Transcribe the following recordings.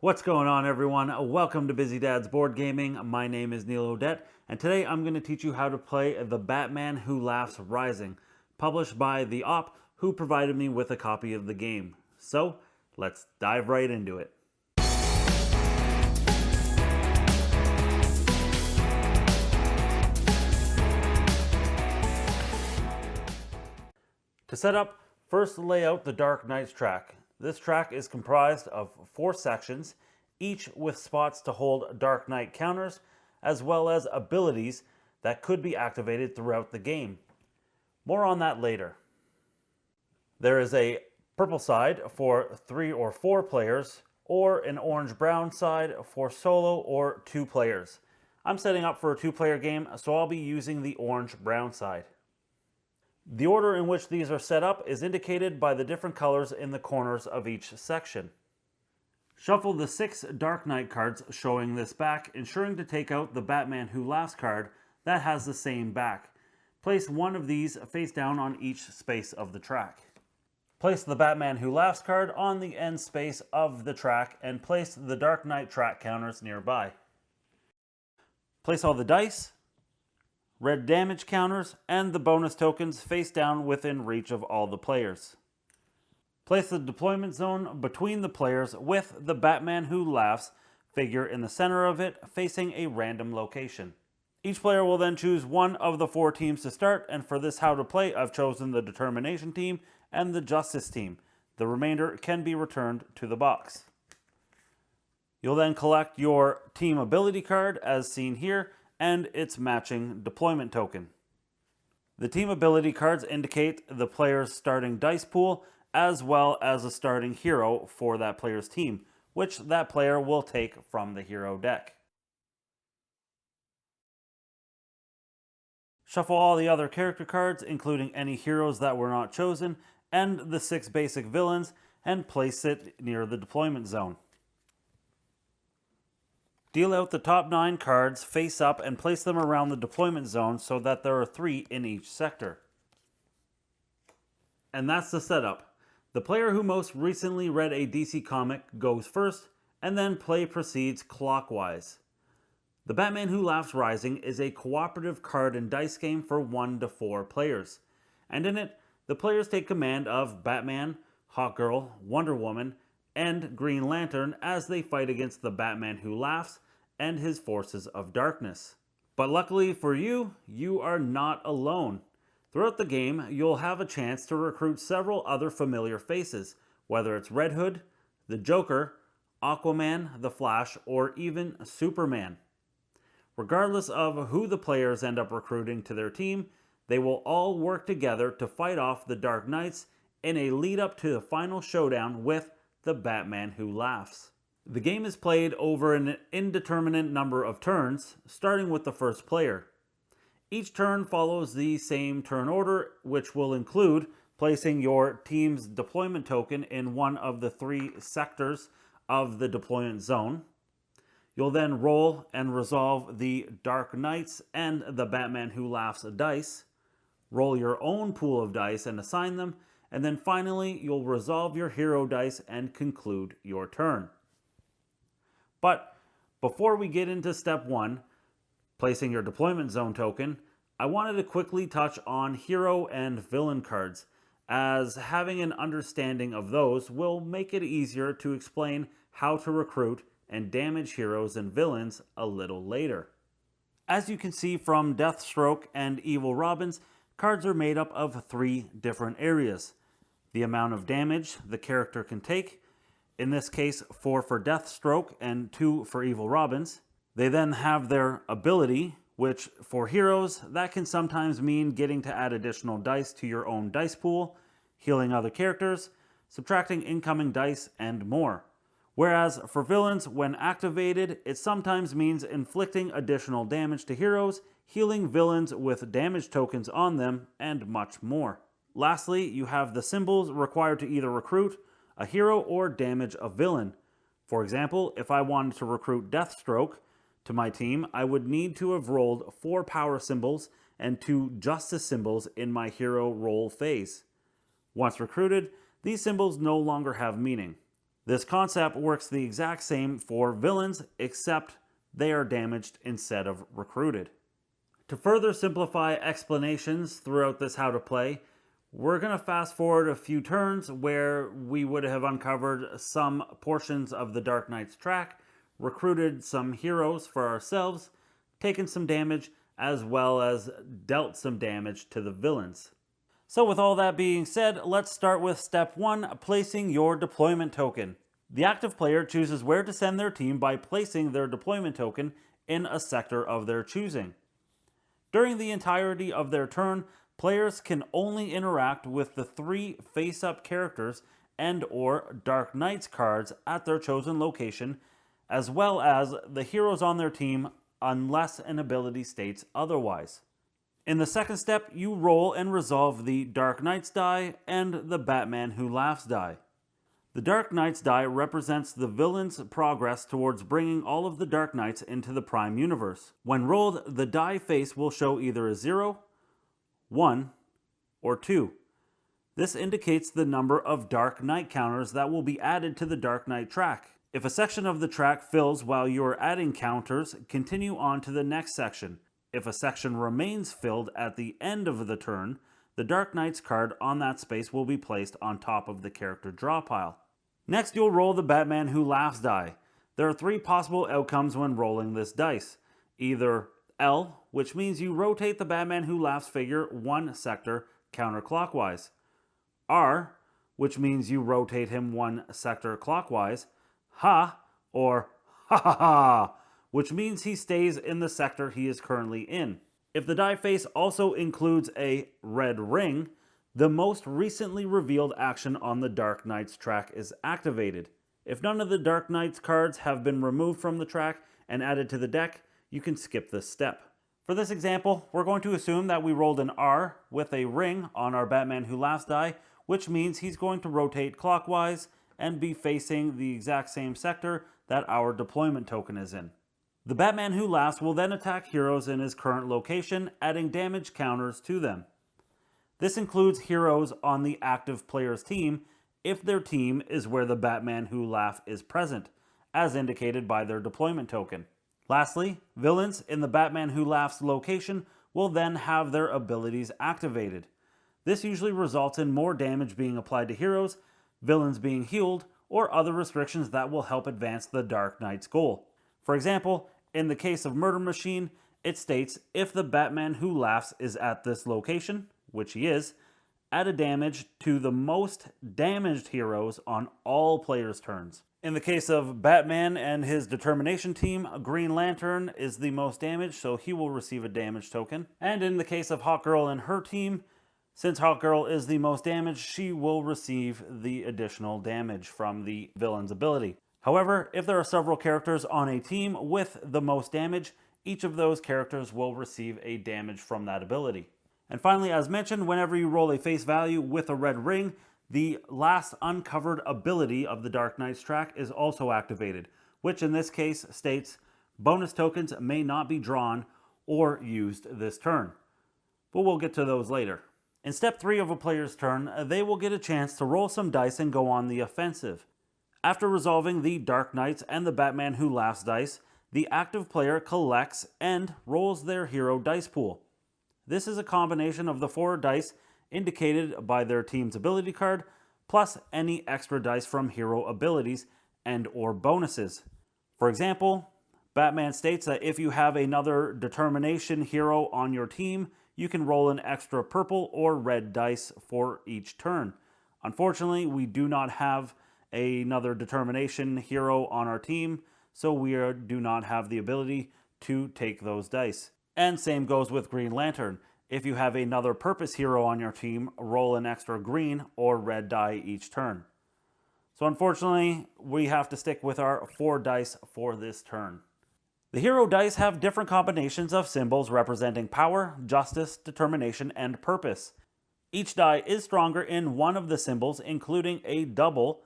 What's going on, everyone? Welcome to Busy Dad's Board Gaming. My name is Neil Odette, and today I'm going to teach you how to play The Batman Who Laughs Rising, published by TheOp, who provided me with a copy of the game. So, let's dive right into it. To set up, first lay out the Dark Knights track. This track is comprised of 4 sections, each with spots to hold Dark Knight counters, as well as abilities that could be activated throughout the game. More on that later. There is a purple side for 3 or 4 players, or an orange-brown side for solo or 2 players. I'm setting up for a 2-player game, so I'll be using the orange-brown side. The order in which these are set up is indicated by the different colors in the corners of each section. Shuffle the 6 Dark Knight cards showing this back, ensuring to take out the Batman Who Laughs card that has the same back. Place one of these face down on each space of the track. Place the Batman Who Laughs card on the end space of the track and place the Dark Knight track counters nearby. Place all the dice, red damage counters, and the bonus tokens face down within reach of all the players. Place the deployment zone between the players with the Batman Who Laughs figure in the center of it, facing a random location. Each player will then choose one of the 4 teams to start, and for this how to play, I've chosen the Determination team and the Justice team. The remainder can be returned to the box. You'll then collect your team ability card, as seen here, and its matching deployment token. The team ability cards indicate the player's starting dice pool as well as a starting hero for that player's team, which that player will take from the hero deck. Shuffle all the other character cards, including any heroes that were not chosen, and the 6 basic villains, and place it near the deployment zone. Deal out the top 9 cards face up and place them around the deployment zone so that there are 3 in each sector. And that's the setup. The player who most recently read a DC comic goes first, and then play proceeds clockwise. The Batman Who Laughs Rising is a cooperative card and dice game for 1 to 4 players. And in it, the players take command of Batman, Hawkgirl, Wonder Woman, and Green Lantern as they fight against the Batman Who Laughs and his forces of darkness. But luckily for you, you are not alone. Throughout the game, you'll have a chance to recruit several other familiar faces, whether it's Red Hood, the Joker, Aquaman, the Flash, or even Superman. Regardless of who the players end up recruiting to their team, they will all work together to fight off the Dark Knights in a lead up to the final showdown with the Batman Who Laughs. The game is played over an indeterminate number of turns, starting with the first player. Each turn follows the same turn order, which will include placing your team's deployment token in one of the 3 sectors of the deployment zone. You'll then roll and resolve the Dark Knights and the Batman Who Laughs dice, roll your own pool of dice and assign them, and then finally, you'll resolve your hero dice and conclude your turn. But before we get into step 1, placing your deployment zone token, I wanted to quickly touch on hero and villain cards, as having an understanding of those will make it easier to explain how to recruit and damage heroes and villains a little later. As you can see from Deathstroke and Evil Robins, cards are made up of 3 different areas. The amount of damage the character can take, in this case 4 for Deathstroke and 2 for Evil Robins. They then have their ability, which for heroes, that can sometimes mean getting to add additional dice to your own dice pool, healing other characters, subtracting incoming dice, and more. Whereas for villains, when activated, it sometimes means inflicting additional damage to heroes, healing villains with damage tokens on them, and much more. Lastly, you have the symbols required to either recruit a hero or damage a villain. For example, if I wanted to recruit Deathstroke to my team, I would need to have rolled 4 power symbols and 2 justice symbols in my hero roll phase. Once recruited, these symbols no longer have meaning. This concept works the exact same for villains, except they are damaged instead of recruited. To further simplify explanations throughout this how to play, we're going to fast forward a few turns where we would have uncovered some portions of the Dark Knight's track, recruited some heroes for ourselves, taken some damage, as well as dealt some damage to the villains. So with all that being said, let's start with step 1, placing your deployment token. The active player chooses where to send their team by placing their deployment token in a sector of their choosing. During the entirety of their turn, players can only interact with the 3 face-up characters and or Dark Knights cards at their chosen location, as well as the heroes on their team unless an ability states otherwise. In the second step, you roll and resolve the Dark Knights die and the Batman Who Laughs die. The Dark Knights die represents the villain's progress towards bringing all of the Dark Knights into the Prime Universe. When rolled, the die face will show either a 0, 1, or 2. This indicates the number of Dark Knight counters that will be added to the Dark Knight track. If a section of the track fills while you are adding counters, continue on to the next section. If a section remains filled at the end of the turn, the Dark Knight's card on that space will be placed on top of the character draw pile. Next, you'll roll the Batman Who Laughs die. There are 3 possible outcomes when rolling this dice. Either L, which means you rotate the Batman Who Laughs figure 1 sector counterclockwise. R, which means you rotate him 1 sector clockwise. Ha, or ha ha ha, which means he stays in the sector he is currently in. If the die face also includes a red ring, the most recently revealed action on the Dark Knight's track is activated. If none of the Dark Knight's cards have been removed from the track and added to the deck, you can skip this step. For this example, we're going to assume that we rolled an R with a ring on our Batman Who Laughs die, which means he's going to rotate clockwise and be facing the exact same sector that our deployment token is in. The Batman Who Laughs will then attack heroes in his current location, adding damage counters to them. This includes heroes on the active player's team if their team is where the Batman Who Laughs is present, as indicated by their deployment token. Lastly, villains in the Batman Who Laughs location will then have their abilities activated. This usually results in more damage being applied to heroes, villains being healed, or other restrictions that will help advance the Dark Knight's goal. For example, in the case of Murder Machine, it states if the Batman Who Laughs is at this location, which he is, add a damage to the most damaged heroes on all players' turns. In the case of Batman and his Determination team, Green Lantern is the most damaged, so he will receive a damage token. And in the case of Hawkgirl and her team, since Hawkgirl is the most damaged, she will receive the additional damage from the villain's ability. However, if there are several characters on a team with the most damage, each of those characters will receive a damage from that ability. And finally, as mentioned, whenever you roll a face value with a red ring, the last uncovered ability of the Dark Knight's track is also activated, which in this case states bonus tokens may not be drawn or used this turn. But we'll get to those later. In step 3 of a player's turn, they will get a chance to roll some dice and go on the offensive. After resolving the Dark Knights and the Batman Who Laughs dice, the active player collects and rolls their hero dice pool. This is a combination of the 4 dice indicated by their team's ability card, plus any extra dice from hero abilities and or bonuses. For example, Batman states that if you have another Determination hero on your team, you can roll an extra purple or red dice for each turn. Unfortunately, we do not have another Determination hero on our team, so we do not have the ability to take those dice. And same goes with Green Lantern. If you have another Purpose hero on your team, roll an extra green or red die each turn. So unfortunately, we have to stick with our 4 dice for this turn. The hero dice have different combinations of symbols representing power, justice, determination, and purpose. Each die is stronger in one of the symbols, including a double,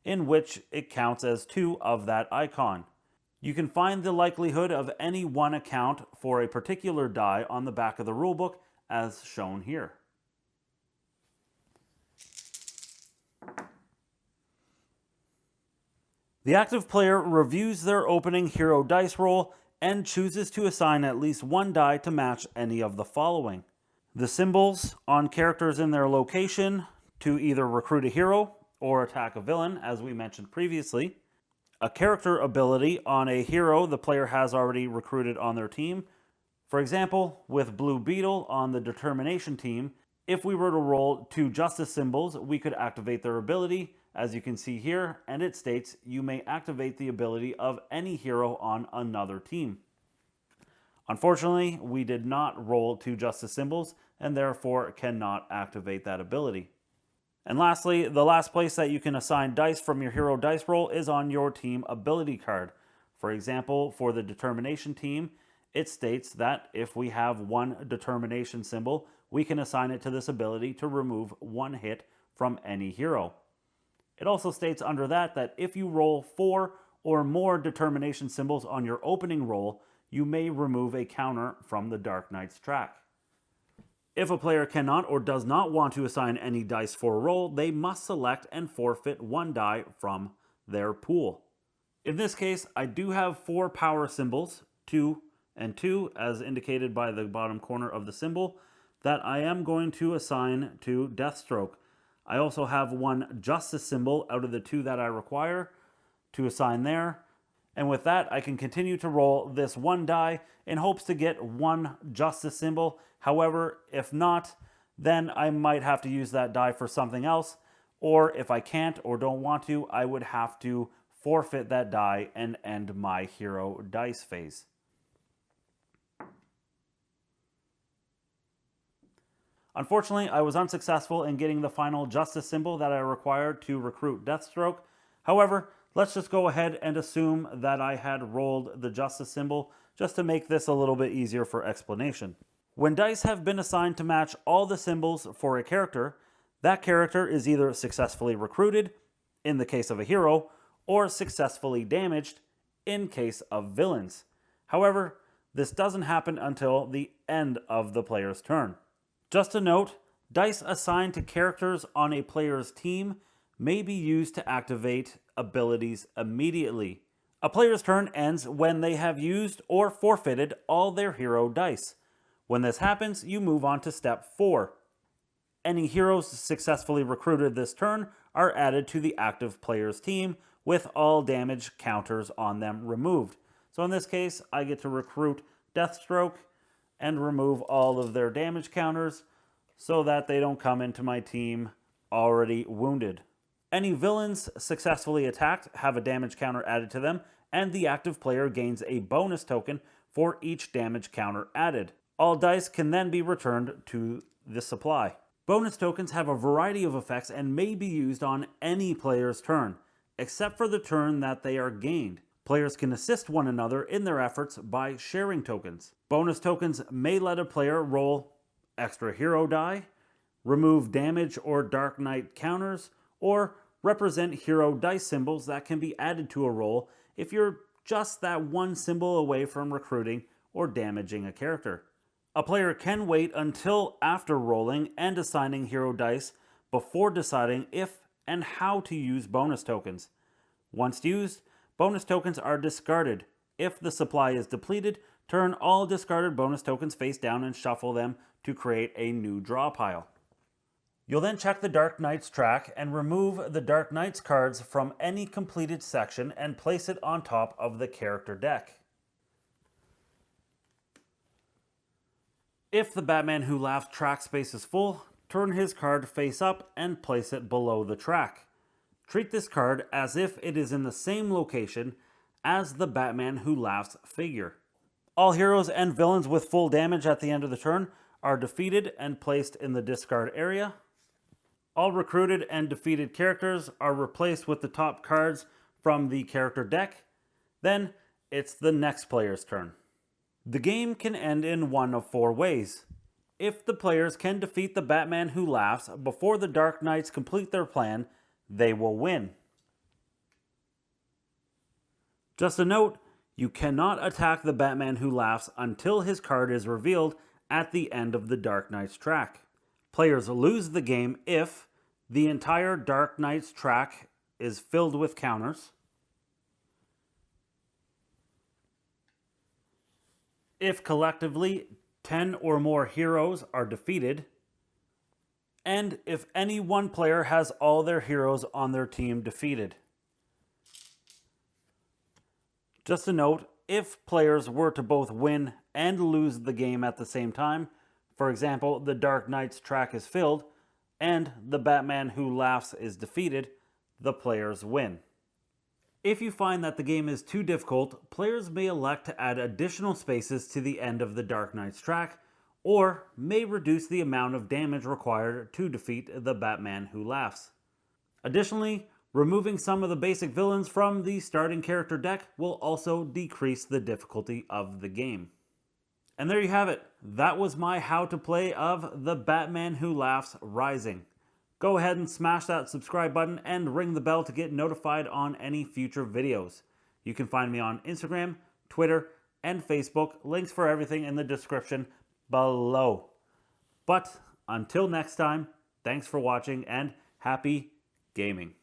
in which it counts as 2 of that icon. You can find the likelihood of any one account for a particular die on the back of the rulebook, as shown here. The active player reviews their opening hero dice roll and chooses to assign at least one die to match any of the following: the symbols on characters in their location to either recruit a hero or attack a villain, as we mentioned previously, a character ability on a hero the player has already recruited on their team. For example, with Blue Beetle on the Determination team, if we were to roll 2 justice symbols, we could activate their ability, as you can see here, and it states you may activate the ability of any hero on another team. Unfortunately, we did not roll 2 justice symbols and therefore cannot activate that ability. And lastly, the last place that you can assign dice from your hero dice roll is on your team ability card. For example, for the Determination team, it states that if we have 1 determination symbol, we can assign it to this ability to remove 1 hit from any hero. It also states under that if you roll 4 or more determination symbols on your opening roll, you may remove a counter from the Dark Knights track. If a player cannot or does not want to assign any dice for a roll, they must select and forfeit 1 die from their pool. In this case, I do have 4 power symbols, 2 and 2, as indicated by the bottom corner of the symbol, that I am going to assign to Deathstroke. I also have 1 justice symbol out of the 2 that I require to assign there. And with that, I can continue to roll this 1 die in hopes to get 1 justice symbol. However, if not, then I might have to use that die for something else. Or if I can't or don't want to, I would have to forfeit that die and end my hero dice phase. Unfortunately, I was unsuccessful in getting the final justice symbol that I required to recruit Deathstroke. However, let's just go ahead and assume that I had rolled the justice symbol just to make this a little bit easier for explanation. When dice have been assigned to match all the symbols for a character, that character is either successfully recruited, in the case of a hero, or successfully damaged, in case of villains. However, this doesn't happen until the end of the player's turn. Just a note, dice assigned to characters on a player's team may be used to activate abilities immediately. A player's turn ends when they have used or forfeited all their hero dice. When this happens, you move on to step 4. Any heroes successfully recruited this turn are added to the active player's team with all damage counters on them removed. So in this case, I get to recruit Deathstroke and remove all of their damage counters so that they don't come into my team already wounded. Any villains successfully attacked have a damage counter added to them, and the active player gains a bonus token for each damage counter added. All dice can then be returned to the supply. Bonus tokens have a variety of effects and may be used on any player's turn, except for the turn that they are gained. Players can assist one another in their efforts by sharing tokens. Bonus tokens may let a player roll extra hero die, remove damage or Dark Knight counters, or represent hero dice symbols that can be added to a roll if you're just that 1 symbol away from recruiting or damaging a character. A player can wait until after rolling and assigning hero dice before deciding if and how to use bonus tokens. Once used, bonus tokens are discarded. If the supply is depleted, turn all discarded bonus tokens face down and shuffle them to create a new draw pile. You'll then check the Dark Knights track and remove the Dark Knights cards from any completed section and place it on top of the character deck. If the Batman Who Laughs track space is full, turn his card face up and place it below the track. Treat this card as if it is in the same location as the Batman Who Laughs figure. All heroes and villains with full damage at the end of the turn are defeated and placed in the discard area. All recruited and defeated characters are replaced with the top cards from the character deck. Then it's the next player's turn. The game can end in one of 4 ways. If the players can defeat the Batman Who Laughs before the Dark Knights complete their plan, they will win. Just a note, you cannot attack the Batman Who Laughs until his card is revealed at the end of the Dark Knights track. Players lose the game if the entire Dark Knights track is filled with counters, if collectively 10 or more heroes are defeated, and if any one player has all their heroes on their team defeated. Just a note, if players were to both win and lose the game at the same time, for example, the Dark Knights track is filled, and the Batman Who Laughs is defeated, the players win. If you find that the game is too difficult, players may elect to add additional spaces to the end of the Dark Knights track, or may reduce the amount of damage required to defeat the Batman Who Laughs. Additionally, removing some of the basic villains from the starting character deck will also decrease the difficulty of the game. And there you have it. That was my how to play of the Batman Who Laughs Rising. Go ahead and smash that subscribe button and ring the bell to get notified on any future videos. You can find me on Instagram, Twitter, and Facebook. Links for everything in the description below. But until next time, thanks for watching and happy gaming.